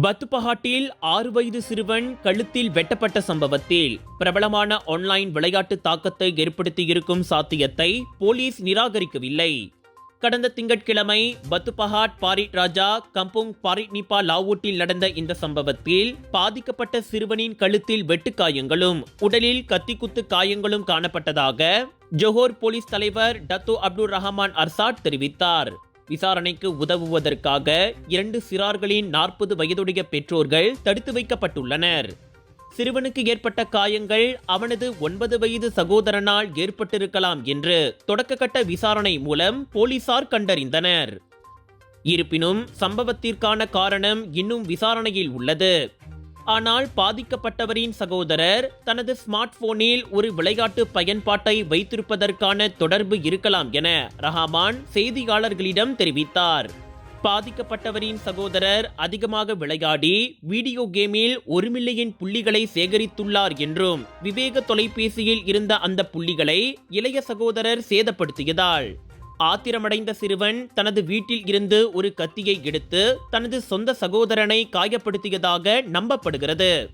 பத்துப்பஹாட்டில் 6 வயது சிறுவன் கழுத்தில் வெட்டப்பட்ட சம்பவத்தில் பிரபலமான ஆன்லைன் விளையாட்டு தாக்கத்தை ஏற்படுத்தியிருக்கும் சாத்தியத்தை போலீஸ் நிராகரிக்கவில்லை. கடந்த திங்கட்கிழமை பத்துப்பஹாட் பாரிட் ராஜா கம்புங் பாரிட் நிபா லாவூட்டில் நடந்த இந்த சம்பவத்தில் பாதிக்கப்பட்ட சிறுவனின் கழுத்தில் வெட்டுக்காயங்களும் உடலில் கத்திக்குத்து காயங்களும் காணப்பட்டதாக ஜோஹர் போலீஸ் தலைவர் டத்தோ அப்துல் ரஹமான் அர்சாட் தெரிவித்தார். விசாரணைக்கு உதவுவதற்காக 2 சிறார்களின் 40 வயதுடைய பெற்றோர்கள் தடுத்து வைக்கப்பட்டுள்ளனர். சிறுவனுக்கு ஏற்பட்ட காயங்கள் அவனது 9 வயது சகோதரனால் ஏற்பட்டிருக்கலாம் என்று தொடக்கக்கட்ட விசாரணை மூலம் போலீசார் கண்டறிந்தனர். இருப்பினும் சம்பவத்திற்கான காரணம் இன்னும் விசாரணையில் உள்ளது. ஆனால் பாதிக்கப்பட்டவரின் சகோதரர் தனது ஸ்மார்ட் போனில் ஒரு விளையாட்டு பயன்பாட்டை வைத்திருப்பதற்கான தொடர்பு இருக்கலாம் என ரஹமான் செய்தியாளர்களிடம் தெரிவித்தார். பாதிக்கப்பட்டவரின் சகோதரர் அதிகமாக விளையாடி வீடியோ கேமில் 1 மில்லியன் புள்ளிகளை சேகரித்துள்ளார் என்றும் விவேக தொலைபேசியில் இருந்த அந்த புள்ளிகளை இளைய சகோதரர் சேதப்படுத்தியதால் ஆத்திரமடைந்த சிறுவன் தனது வீட்டில் இருந்து ஒரு கத்தியை எடுத்து தனது சொந்த சகோதரனை காயப்படுத்தியதாக நம்பப்படுகிறது.